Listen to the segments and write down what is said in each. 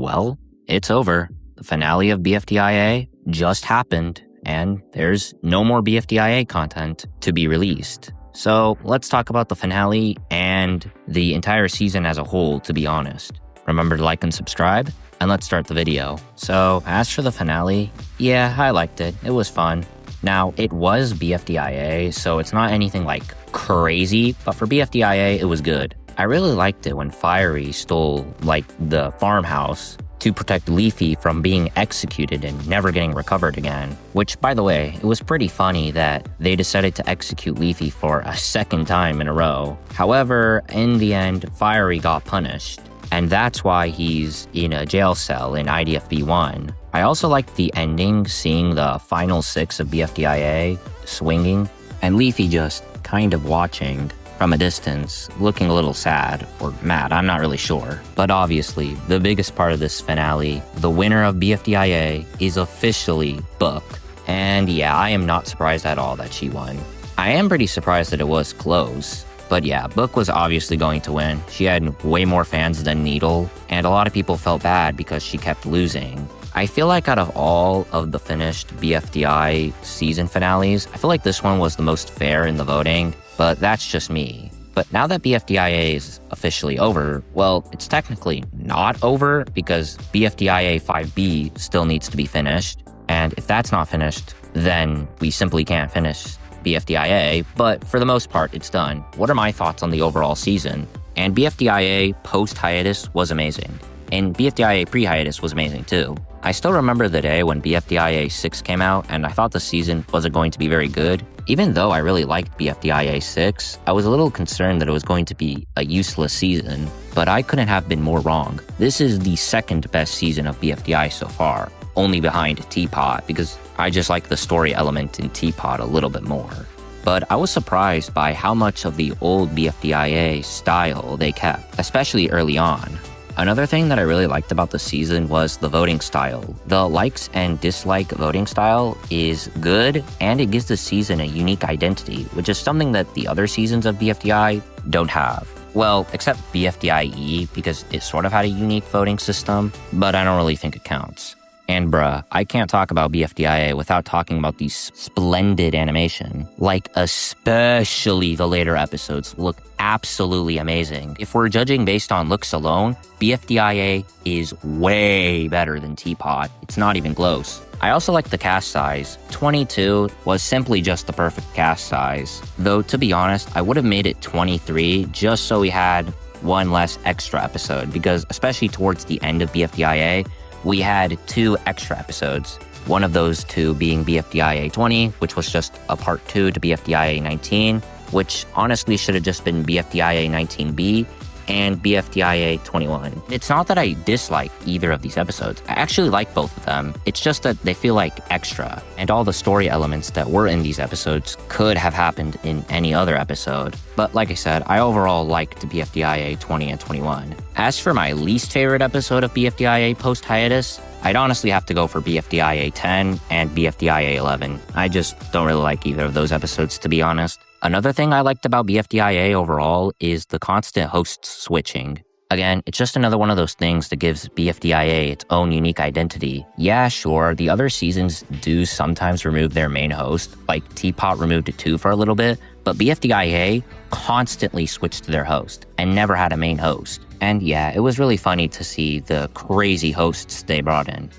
Well, it's over. The finale of BFDIA just happened, and there's no more BFDIA content to be released. So let's talk about the finale and the entire season as a whole, to be honest. Remember to like and subscribe, and let's start the video. So as for the finale, yeah, I liked it. It was fun. Now, it was BFDIA, so it's not anything like crazy, but for BFDIA, it was good. I really liked it when Fiery stole, the farmhouse to protect Leafy from being executed and never getting recovered again. Which, by the way, it was pretty funny that they decided to execute Leafy for a second time in a row. However, in the end, Fiery got punished, and that's why he's in a jail cell in IDFB1. I also liked the ending, seeing the final 6 of BFDIA swinging, and Leafy just kind of watching from a distance, looking a little sad or mad, I'm not really sure. But obviously, the biggest part of this finale, the winner of BFDIA is officially Book. And yeah, I am not surprised at all that she won. I am pretty surprised that it was close. But yeah, Book was obviously going to win. She had way more fans than Needle, and a lot of people felt bad because she kept losing. I feel like out of all of the finished BFDI season finales, I feel like this one was the most fair in the voting, but that's just me. But now that BFDIA is officially over, well, it's technically not over because BFDIA 5B still needs to be finished. And if that's not finished, then we simply can't finish BFDIA, but for the most part, it's done. What are my thoughts on the overall season? And BFDIA post-hiatus was amazing. And BFDIA pre-hiatus was amazing too. I still remember the day when BFDIA 6 came out, and I thought the season wasn't going to be very good. Even though I really liked BFDIA 6, I was a little concerned that it was going to be a useless season, but I couldn't have been more wrong. This is the second best season of BFDI so far, only behind Tpot, because I just like the story element in Tpot a little bit more. But I was surprised by how much of the old BFDIA style they kept, especially early on. Another thing that I really liked about the season was the voting style. The likes and dislike voting style is good, and it gives the season a unique identity, which is something that the other seasons of BFDI don't have. Well, except BFDIE, because it sort of had a unique voting system, but I don't really think it counts. And bruh, I can't talk about BFDIA without talking about the splendid animation. Especially the later episodes look absolutely amazing. If we're judging based on looks alone, BFDIA is way better than Tpot. It's not even close. I also like the cast size. 22 was simply just the perfect cast size. Though, to be honest, I would have made it 23 just so we had one less extra episode, because especially towards the end of BFDIA, we had 2 extra episodes. One of those 2 being BFDIA 20, which was just a part 2 to BFDIA 19, which honestly should have just been BFDIA 19B, and BFDIA 21. It's not that I dislike either of these episodes. I actually like both of them. It's just that they feel like extra, and all the story elements that were in these episodes could have happened in any other episode. But like I said, I overall liked BFDIA 20 and 21. As for my least favorite episode of BFDIA post-hiatus, I'd honestly have to go for BFDIA 10 and BFDIA 11. I just don't really like either of those episodes, to be honest. Another thing I liked about BFDIA overall is the constant hosts switching. Again, it's just another one of those things that gives BFDIA its own unique identity. Yeah, sure, the other seasons do sometimes remove their main host, like Tpot removed it too for a little bit, but BFDIA constantly switched to their host and never had a main host. And yeah, it was really funny to see the crazy hosts they brought in.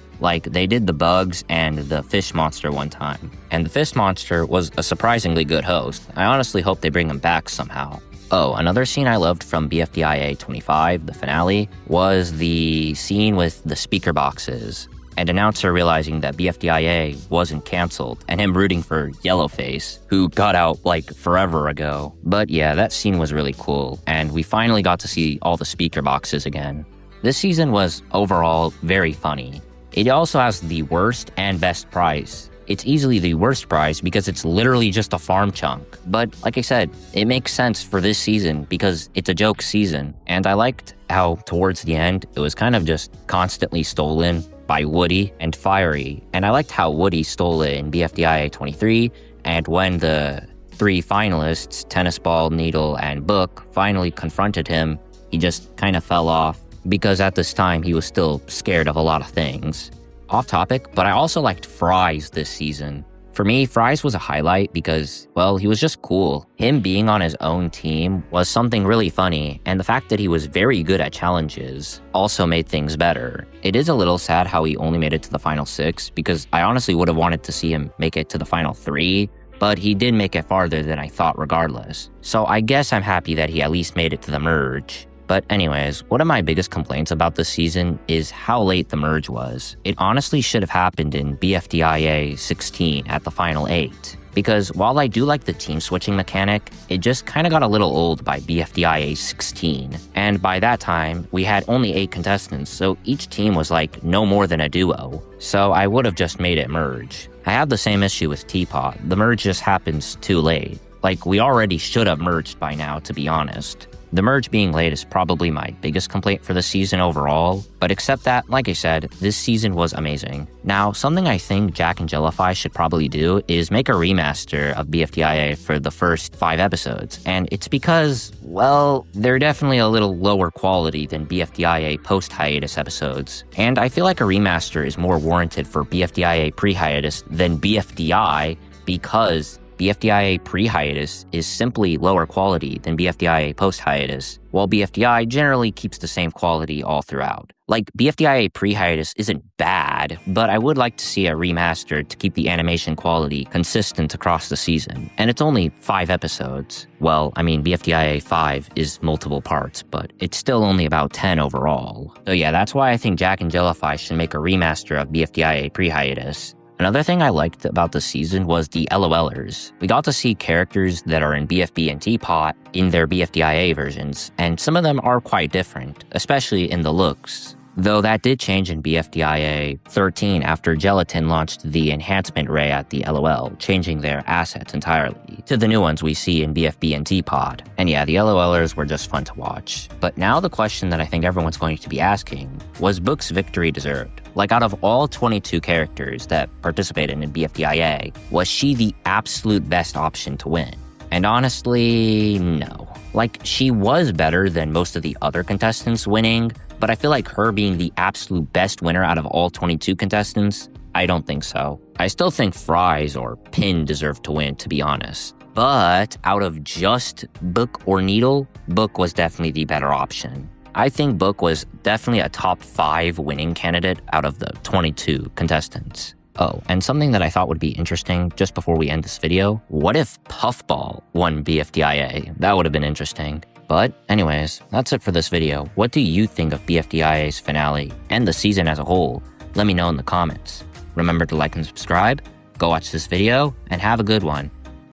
They did the bugs and the fish monster one time. And the fish monster was a surprisingly good host. I honestly hope they bring him back somehow. Oh, another scene I loved from BFDIA 25, the finale, was the scene with the speaker boxes. And announcer realizing that BFDIA wasn't canceled, and him rooting for Yellowface, who got out forever ago. But yeah, that scene was really cool, and we finally got to see all the speaker boxes again. This season was overall very funny. It also has the worst and best prize. It's easily the worst prize because it's literally just a farm chunk. But like I said, it makes sense for this season because it's a joke season. And I liked how towards the end, it was kind of just constantly stolen by Woody and Fiery. And I liked how Woody stole it in BFDIA 23. And when the 3 finalists, Tennis Ball, Needle, and Book, finally confronted him, he just kind of fell off because at this time he was still scared of a lot of things. Off topic, but I also liked Fries this season. For me, Fries was a highlight because, well, he was just cool. Him being on his own team was something really funny, and the fact that he was very good at challenges also made things better. It is a little sad how he only made it to the final 6, because I honestly would have wanted to see him make it to the final 3, but he did make it farther than I thought regardless. So I guess I'm happy that he at least made it to the merge. But anyways, one of my biggest complaints about this season is how late the merge was. It honestly should have happened in BFDIA 16 at the final 8. Because while I do like the team switching mechanic, it just kinda got a little old by BFDIA 16. And by that time, we had only 8 contestants, so each team was like no more than a duo. So I would have just made it merge. I have the same issue with Tpot. The merge just happens too late. Like, we already should have merged by now, to be honest. The merge being late is probably my biggest complaint for the season overall, but except that, like I said, this season was amazing. Now, something I think Jack and Jellify should probably do is make a remaster of BFDIA for the first 5 episodes, and it's because, well, they're definitely a little lower quality than BFDIA post-hiatus episodes, and I feel like a remaster is more warranted for BFDIA pre-hiatus than BFDI because BFDIA pre-hiatus is simply lower quality than BFDIA post-hiatus, while BFDI generally keeps the same quality all throughout. Like, BFDIA pre-hiatus isn't bad, but I would like to see a remaster to keep the animation quality consistent across the season. And it's only 5 episodes. Well, I mean, BFDIA 5 is multiple parts, but it's still only about 10 overall. So yeah, that's why I think Jack and Jellify should make a remaster of BFDIA pre-hiatus. Another thing I liked about the season was the LOLers. We got to see characters that are in BFB and Tpot in their BFDIA versions, and some of them are quite different, especially in the looks. Though that did change in BFDIA 13 after Gelatin launched the enhancement ray at the LOL, changing their assets entirely to the new ones we see in BFB and Tpot. And yeah, the LOLers were just fun to watch. But now the question that I think everyone's going to be asking, was Book's victory deserved? Like, out of all 22 characters that participated in BFDIA, was she the absolute best option to win? And honestly, no. Like, she was better than most of the other contestants winning, but I feel like her being the absolute best winner out of all 22 contestants, I don't think so. I still think Fries or Pin deserved to win, to be honest. But out of just Book or Needle, Book was definitely the better option. I think Book was definitely a top 5 winning candidate out of the 22 contestants. Oh, and something that I thought would be interesting just before we end this video, what if Puffball won BFDIA? That would have been interesting. But anyways, that's it for this video. What do you think of BFDIA's finale and the season as a whole? Let me know in the comments. Remember to like and subscribe, go watch this video, and have a good one.